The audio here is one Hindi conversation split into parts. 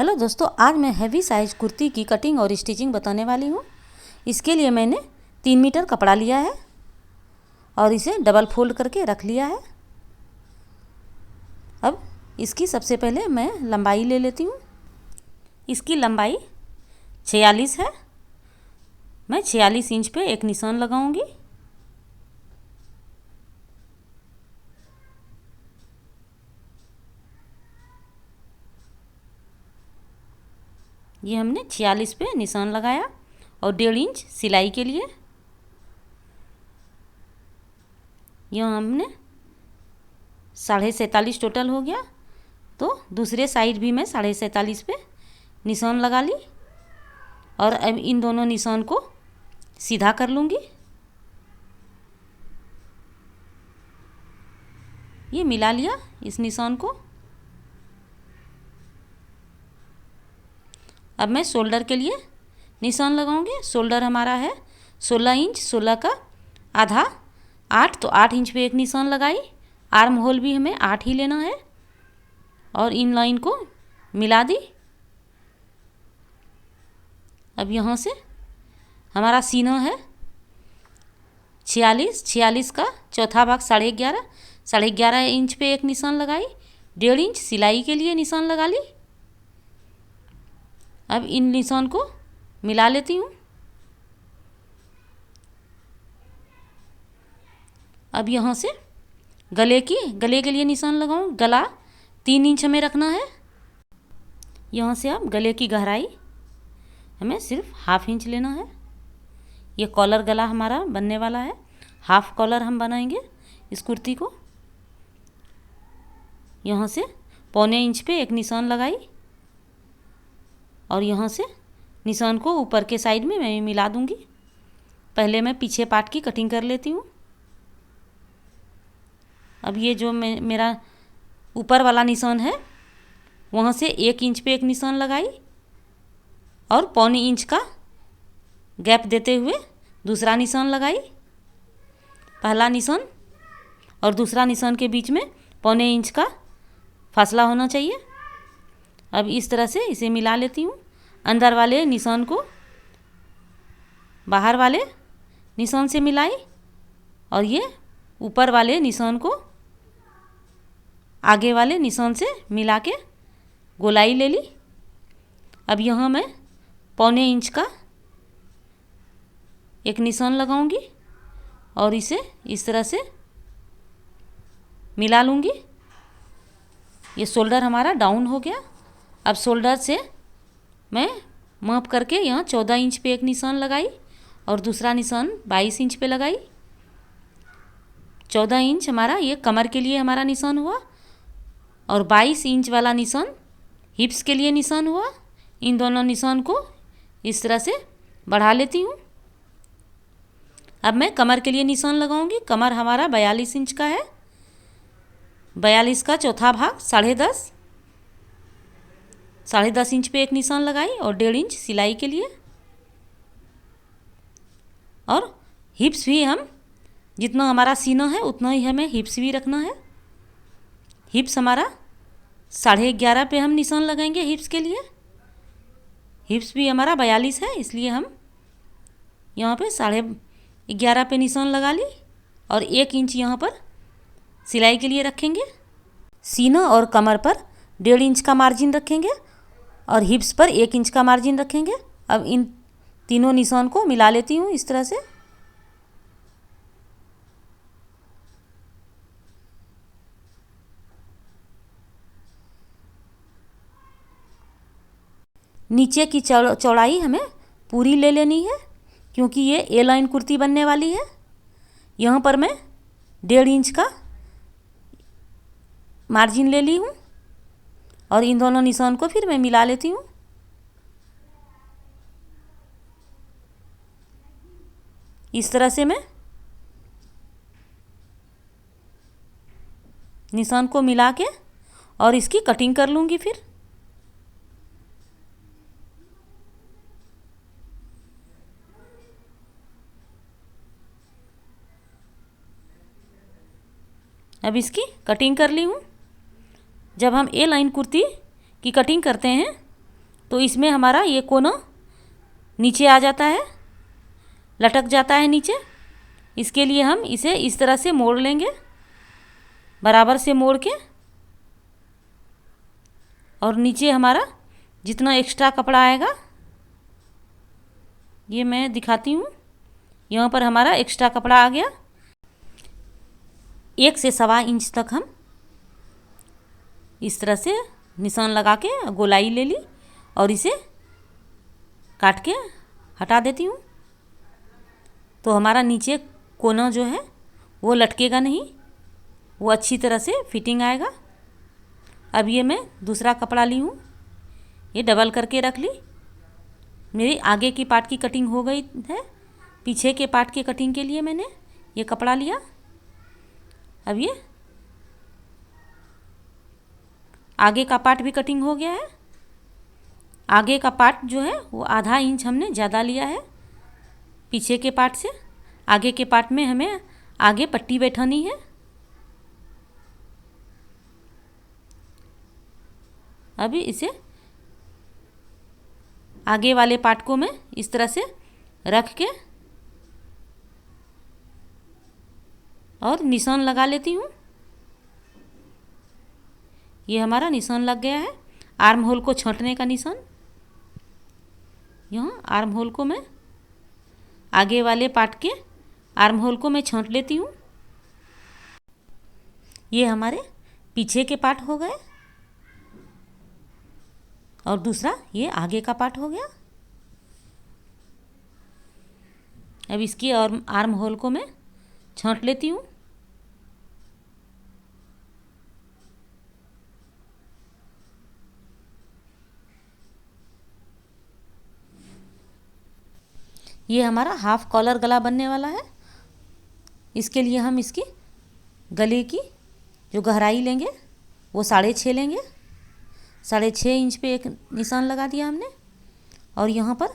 हेलो दोस्तों, आज मैं हैवी साइज कुर्ती की कटिंग और स्टिचिंग बताने वाली हूँ। इसके लिए मैंने 3 मीटर कपड़ा लिया है और इसे डबल फोल्ड करके रख लिया है। अब इसकी सबसे पहले मैं लंबाई ले लेती हूँ। इसकी लंबाई 46 है। मैं 46 इंच पे एक निशान लगाऊंगी। ये हमने 46 पे निशान लगाया और 1.5 इंच सिलाई के लिए। यह हमने 47.5 टोटल हो गया, तो दूसरे साइड भी मैं 47.5 पे निशान लगा ली और अब इन दोनों निशान को सीधा कर लूँगी। ये मिला लिया इस निशान को। अब मैं शोल्डर के लिए निशान लगाऊंगी। शोल्डर हमारा है 16 इंच, 16 का आधा 8, तो 8 इंच पे एक निशान लगाई। आर्म होल भी हमें 8 ही लेना है और इन लाइन को मिला दी। अब यहाँ से हमारा सीना है 46, 46 का चौथा भाग 11.5, 11.5 इंच पे एक निशान लगाई। 1.5 इंच सिलाई के लिए निशान लगा ली। अब इन निशान को मिला लेती हूँ। अब यहाँ से गले के लिए निशान लगाऊँ। गला 3 इंच हमें रखना है। यहाँ से अब गले की गहराई हमें सिर्फ 1/2 इंच लेना है। ये कॉलर गला हमारा बनने वाला है। हाफ कॉलर हम बनाएंगे इस कुर्ती को। यहाँ से 1.25 इंच पे एक निशान लगाई और यहाँ से निशान को ऊपर के साइड में मैं मिला दूंगी। पहले मैं पीछे पार्ट की कटिंग कर लेती हूँ। अब ये जो मेरा ऊपर वाला निशान है, वहाँ से 1 इंच पे एक निशान लगाई और 1.25 इंच का गैप देते हुए दूसरा निशान लगाई। पहला निशान और दूसरा निशान के बीच में 1.25 इंच का फासला होना चाहिए। अब इस तरह से इसे मिला लेती हूँ। अंदर वाले निशान को बाहर वाले निशान से मिलाई और ये ऊपर वाले निशान को आगे वाले निशान से मिला के गोलाई ले ली। अब यहाँ मैं 1.25 इंच का एक निशान लगाऊंगी और इसे इस तरह से मिला लूँगी। ये शोल्डर हमारा डाउन हो गया। अब शोल्डर से मैं माप करके यहाँ 14 इंच पे एक निशान लगाई और दूसरा निशान 22 इंच पे लगाई। 14 इंच हमारा ये कमर के लिए हमारा निशान हुआ और 22 इंच वाला निशान हिप्स के लिए निशान हुआ। इन दोनों निशान को इस तरह से बढ़ा लेती हूँ। अब मैं कमर के लिए निशान लगाऊंगी। कमर हमारा 42 इंच का है। 42 का चौथा भाग 10.5, 10.5 इंच पे एक निशान लगाई और 1.5 इंच सिलाई के लिए। और हिप्स भी हम जितना हमारा सीना है उतना ही हमें हिप्स भी रखना है। हिप्स हमारा 11.5 पे हम निशान लगाएंगे हिप्स के लिए। हिप्स भी हमारा 42 है, इसलिए हम यहाँ पे 11.5 पे निशान लगा ली और 1 इंच यहाँ पर सिलाई के लिए रखेंगे। सीना और कमर पर 1.5 इंच का मार्जिन रखेंगे और हिप्स पर 1 इंच का मार्जिन रखेंगे। अब इन तीनों निशान को मिला लेती हूँ इस तरह से। नीचे की चौड़ाई हमें पूरी ले लेनी है क्योंकि ये ए लाइन कुर्ती बनने वाली है। यहाँ पर मैं 1.5 इंच का मार्जिन ले ली हूँ और इन दोनों निशान को फिर मैं मिला लेती हूँ। इस तरह से मैं निशान को मिला के और इसकी कटिंग कर लूँगी। फिर अब इसकी कटिंग कर ली हूँ। जब हम ए लाइन कुर्ती की कटिंग करते हैं तो इसमें हमारा ये कोना नीचे आ जाता है, लटक जाता है नीचे। इसके लिए हम इसे इस तरह से मोड़ लेंगे, बराबर से मोड़ के, और नीचे हमारा जितना एक्स्ट्रा कपड़ा आएगा, ये मैं दिखाती हूँ। यहाँ पर हमारा एक्स्ट्रा कपड़ा आ गया। 1 से 1.25 इंच तक हम इस तरह से निशान लगा के गोलाई ले ली और इसे काट के हटा देती हूँ। तो हमारा नीचे कोना जो है वो लटकेगा नहीं, वो अच्छी तरह से फिटिंग आएगा। अब ये मैं दूसरा कपड़ा ली हूँ, ये डबल करके रख ली। मेरी आगे की पार्ट की कटिंग हो गई है, पीछे के पार्ट की कटिंग के लिए मैंने ये कपड़ा लिया। अब ये आगे का पार्ट भी कटिंग हो गया है। आगे का पार्ट जो है वो आधा इंच हमने ज़्यादा लिया है पीछे के पार्ट से। आगे के पार्ट में हमें आगे पट्टी बैठानी है। अभी इसे आगे वाले पार्ट को मैं इस तरह से रख के और निशान लगा लेती हूँ। ये हमारा निशान लग गया है, आर्म होल को छांटने का निशान। यहाँ आर्म होल को मैं आगे वाले पार्ट के आर्म होल को मैं छांट लेती हूँ। ये हमारे पीछे के पार्ट हो गए और दूसरा ये आगे का पार्ट हो गया। अब इसकी और आर्म होल को मैं छांट लेती हूँ। ये हमारा हाफ कॉलर गला बनने वाला है। इसके लिए हम इसकी गले की जो गहराई लेंगे वो 6.5 लेंगे। 6.5 इंच पे एक निशान लगा दिया हमने और यहाँ पर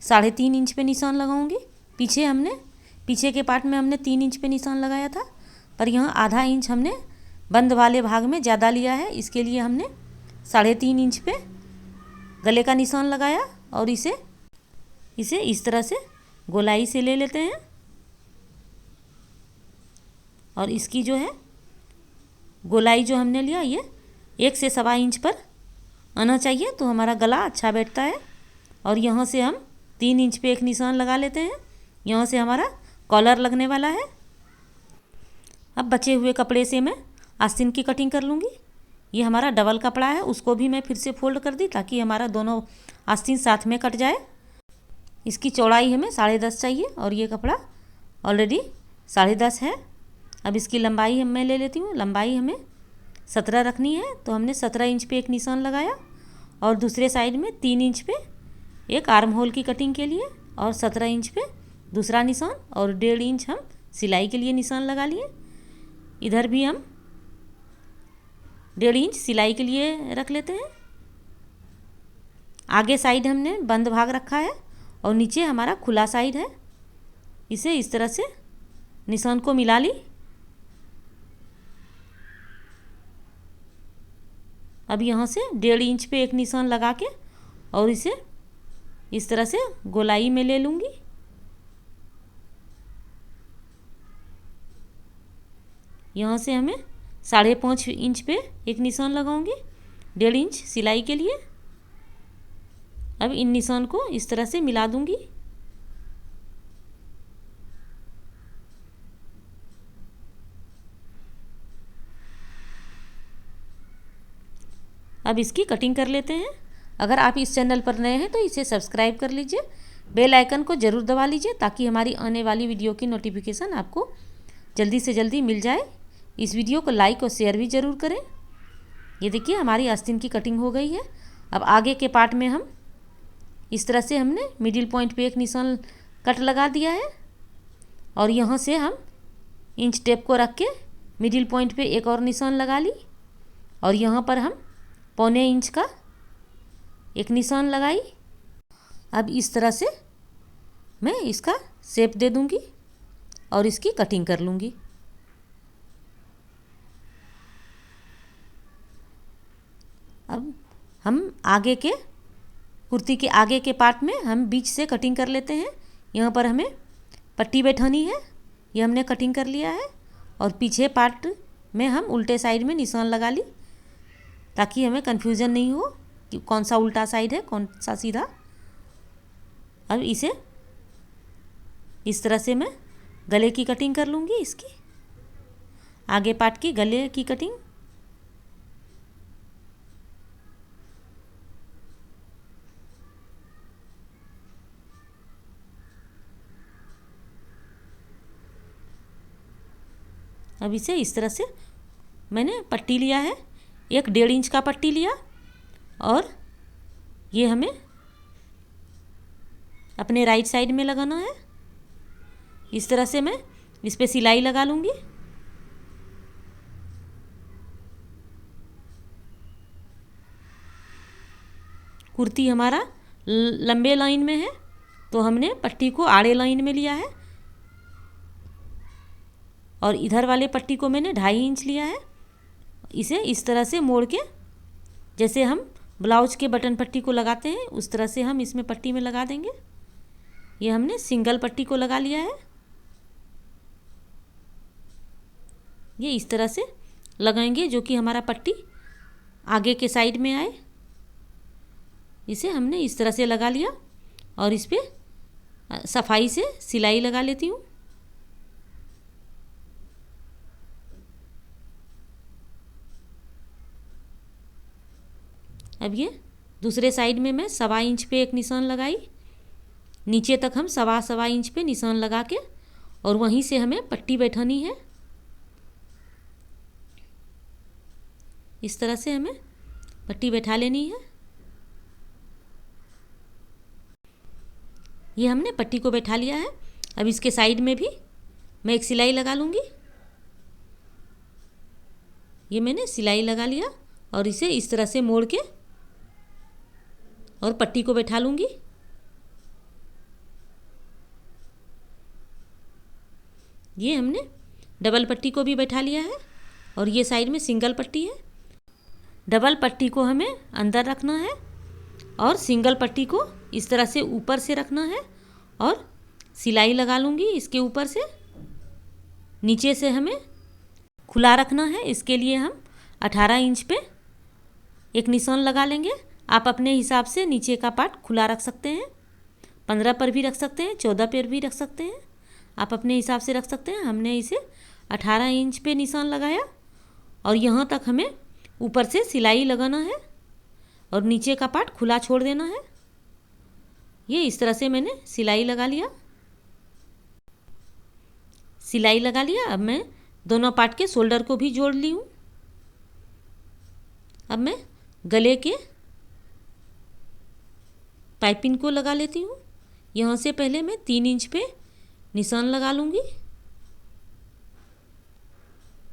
3.5 इंच पे निशान लगाऊंगी। पीछे के पार्ट में हमने 3 इंच पे निशान लगाया था, पर यहाँ आधा इंच हमने बंद वाले भाग में ज़्यादा लिया है। इसके लिए हमने 3.5 इंच पे गले का निशान लगाया और इसे इस तरह से गोलाई से ले लेते हैं। और इसकी जो है गोलाई जो हमने लिया ये 1 से 1.25 इंच पर आना चाहिए, तो हमारा गला अच्छा बैठता है। और यहाँ से हम 3 इंच पे एक निशान लगा लेते हैं। यहाँ से हमारा कॉलर लगने वाला है। अब बचे हुए कपड़े से मैं आस्तीन की कटिंग कर लूँगी। ये हमारा डबल कपड़ा है, उसको भी मैं फिर से फोल्ड कर दी ताकि हमारा दोनों आस्तीन साथ में कट जाए। इसकी चौड़ाई हमें 10.5 चाहिए और ये कपड़ा ऑलरेडी 10.5 है। अब इसकी लंबाई मैं ले लेती हूँ। लंबाई हमें 17 रखनी है, तो हमने 17 इंच पे एक निशान लगाया और दूसरे साइड में 3 इंच पे एक आर्म होल की कटिंग के लिए और 17 इंच पे दूसरा निशान और 1.5 इंच हम सिलाई के लिए निशान लगा लिए। इधर भी हम 1.5 इंच सिलाई के लिए रख लेते हैं। आगे साइड हमने बंद भाग रखा है और नीचे हमारा खुला साइड है। इसे इस तरह से निशान को मिला ली। अब यहाँ से 1.5 इंच पे एक निशान लगा के और इसे इस तरह से गोलाई में ले लूँगी। यहाँ से हमें 5.5 इंच पे एक निशान लगाऊंगी 1.5 इंच सिलाई के लिए। अब इन निशान को इस तरह से मिला दूंगी। अब इसकी कटिंग कर लेते हैं। अगर आप इस चैनल पर नए हैं तो इसे सब्सक्राइब कर लीजिए, बेल आइकन को ज़रूर दबा लीजिए ताकि हमारी आने वाली वीडियो की नोटिफिकेशन आपको जल्दी से जल्दी मिल जाए। इस वीडियो को लाइक और शेयर भी ज़रूर करें। ये देखिए हमारी आस्तीन की कटिंग हो गई है। अब आगे के पार्ट में हम इस तरह से हमने मिडिल पॉइंट पे एक निशान कट लगा दिया है और यहाँ से हम इंच टेप को रख के मिडिल पॉइंट पे एक और निशान लगा ली और यहाँ पर हम 1.25 इंच का एक निशान लगाई। अब इस तरह से मैं इसका शेप दे दूँगी और इसकी कटिंग कर लूँगी। अब हम आगे के कुर्ती के आगे के पार्ट में हम बीच से कटिंग कर लेते हैं। यहाँ पर हमें पट्टी बैठानी है, ये हमने कटिंग कर लिया है। और पीछे पार्ट में हम उल्टे साइड में निशान लगा ली, ताकि हमें कन्फ्यूज़न नहीं हो कि कौन सा उल्टा साइड है कौन सा सीधा। अब इसे इस तरह से मैं गले की कटिंग कर लूँगी, इसकी आगे पार्ट की गले की कटिंग। अब इसे इस तरह से मैंने पट्टी लिया है, एक 1.5 इंच का पट्टी लिया और ये हमें अपने राइट साइड में लगाना है। इस तरह से मैं इस पर सिलाई लगा लूँगी। कुर्ती हमारा लंबे लाइन में है, तो हमने पट्टी को आड़े लाइन में लिया है और इधर वाले पट्टी को मैंने 2.5 इंच लिया है। इसे इस तरह से मोड़ के, जैसे हम ब्लाउज के बटन पट्टी को लगाते हैं उस तरह से हम इसमें पट्टी में लगा देंगे। ये हमने सिंगल पट्टी को लगा लिया है। ये इस तरह से लगाएंगे जो कि हमारा पट्टी आगे के साइड में आए। इसे हमने इस तरह से लगा लिया और इस पर सफाई से सिलाई लगा लेती हूँ। अब ये दूसरे साइड में मैं 1.25 इंच पे एक निशान लगाई, नीचे तक हम 1.25 इंच पे निशान लगा के और वहीं से हमें पट्टी बैठानी है। इस तरह से हमें पट्टी बैठा लेनी है। ये हमने पट्टी को बैठा लिया है। अब इसके साइड में भी मैं एक सिलाई लगा लूँगी। ये मैंने सिलाई लगा लिया और इसे इस तरह से मोड़ के और पट्टी को बैठा लूँगी। ये हमने डबल पट्टी को भी बैठा लिया है और ये साइड में सिंगल पट्टी है। डबल पट्टी को हमें अंदर रखना है और सिंगल पट्टी को इस तरह से ऊपर से रखना है और सिलाई लगा लूँगी इसके ऊपर से। नीचे से हमें खुला रखना है, इसके लिए हम 18 इंच पे एक निशान लगा लेंगे। आप अपने हिसाब से नीचे का पार्ट खुला रख सकते हैं, 15 पर भी रख सकते हैं, 14 पर भी रख सकते हैं, आप अपने हिसाब से रख सकते हैं। हमने इसे 18 इंच पे निशान लगाया और यहाँ तक हमें ऊपर से सिलाई लगाना है और नीचे का पार्ट खुला छोड़ देना है। ये इस तरह से मैंने सिलाई लगा लिया। सिलाई लगा लिया। अब मैं दोनों पार्ट के शोल्डर को भी जोड़ ली हूँ। अब मैं गले के पाइपिंग को लगा लेती हूँ। यहाँ से पहले मैं 3 इंच पे निशान लगा लूँगी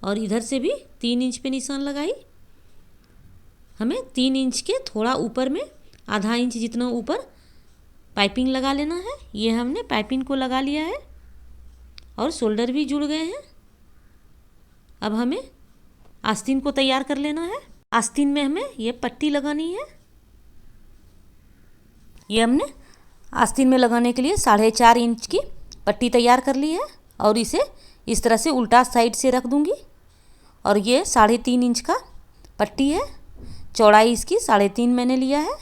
और इधर से भी 3 इंच पे निशान लगाई। हमें 3 इंच के थोड़ा ऊपर में आधा इंच जितना ऊपर पाइपिंग लगा लेना है। ये हमने पाइपिंग को लगा लिया है और शोल्डर भी जुड़ गए हैं। अब हमें आस्तीन को तैयार कर लेना है। आस्तीन में हमें ये पट्टी लगानी है। ये हमने आस्तीन में लगाने के लिए 4.5 इंच की पट्टी तैयार कर ली है और इसे इस तरह से उल्टा साइड से रख दूंगी। और ये 3.5 इंच का पट्टी है, चौड़ाई इसकी 3.5 मैंने लिया है।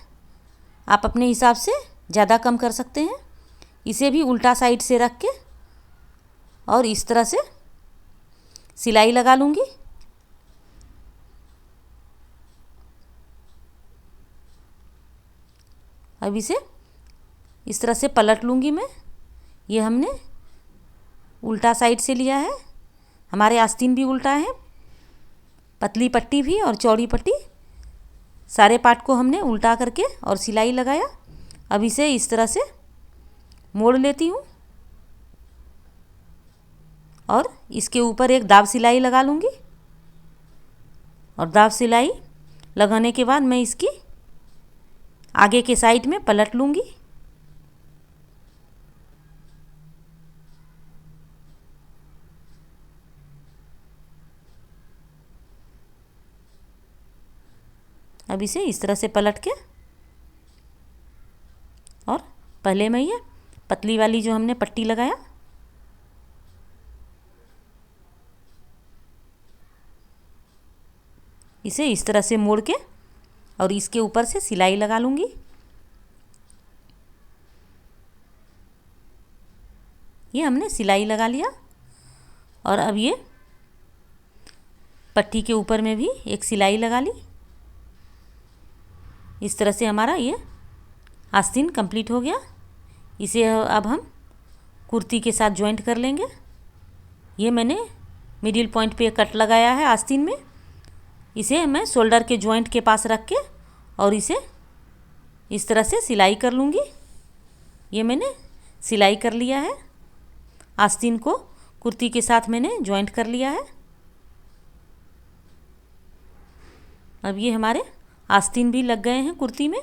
आप अपने हिसाब से ज़्यादा कम कर सकते हैं। इसे भी उल्टा साइड से रख के और इस तरह से सिलाई लगा लूँगी। अब इसे इस तरह से पलट लूँगी मैं। ये हमने उल्टा साइड से लिया है, हमारे आस्तीन भी उल्टा है, पतली पट्टी भी और चौड़ी पट्टी, सारे पार्ट को हमने उल्टा करके और सिलाई लगाया। अब इसे इस तरह से मोड़ लेती हूँ और इसके ऊपर एक दाब सिलाई लगा लूँगी। और दाब सिलाई लगाने के बाद मैं इसकी आगे के साइड में पलट लूँगी। अब इसे इस तरह से पलट के और पहले में ये पतली वाली जो हमने पट्टी लगाया, इसे इस तरह से मोड़ के और इसके ऊपर से सिलाई लगा लूँगी। ये हमने सिलाई लगा लिया और अब ये पट्टी के ऊपर में भी एक सिलाई लगा ली। इस तरह से हमारा ये आस्तीन कंप्लीट हो गया। इसे अब हम कुर्ती के साथ जॉइंट कर लेंगे। ये मैंने मिडिल पॉइंट पे कट लगाया है आस्तीन में। इसे मैं शोल्डर के जॉइंट के पास रख के और इसे इस तरह से सिलाई कर लूँगी। ये मैंने सिलाई कर लिया है। आस्तीन को कुर्ती के साथ मैंने जॉइंट कर लिया है। अब ये हमारे आस्तीन भी लग गए हैं कुर्ती में।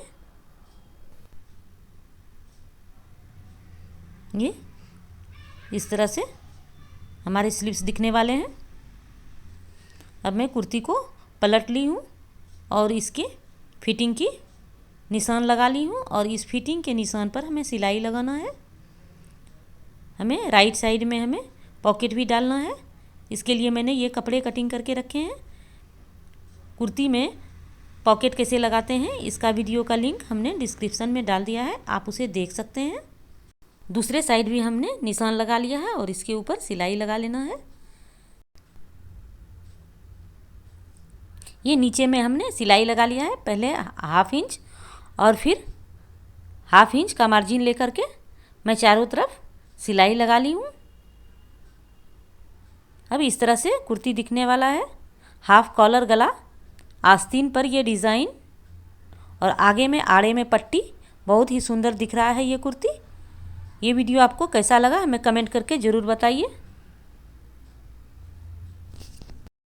ये इस तरह से हमारे स्लीव्स दिखने वाले हैं। अब मैं कुर्ती को पलट ली हूँ और इसकी फिटिंग की निशान लगा ली हूँ और इस फिटिंग के निशान पर हमें सिलाई लगाना है। हमें राइट साइड में हमें पॉकेट भी डालना है। इसके लिए मैंने ये कपड़े कटिंग करके रखे हैं। कुर्ती में पॉकेट कैसे लगाते हैं इसका वीडियो का लिंक हमने डिस्क्रिप्शन में डाल दिया है, आप उसे देख सकते हैं। दूसरे साइड भी हमने निशान लगा लिया है और इसके ऊपर सिलाई लगा लेना है। ये नीचे में हमने सिलाई लगा लिया है, पहले 1/2 इंच और फिर 1/2 इंच का मार्जिन लेकर के मैं चारों तरफ सिलाई लगा ली हूँ। अब इस तरह से कुर्ती दिखने वाला है। हाफ कॉलर गला, आस्तीन पर ये डिज़ाइन और आगे में आड़े में पट्टी, बहुत ही सुंदर दिख रहा है ये कुर्ती। ये वीडियो आपको कैसा लगा हमें कमेंट करके ज़रूर बताइए।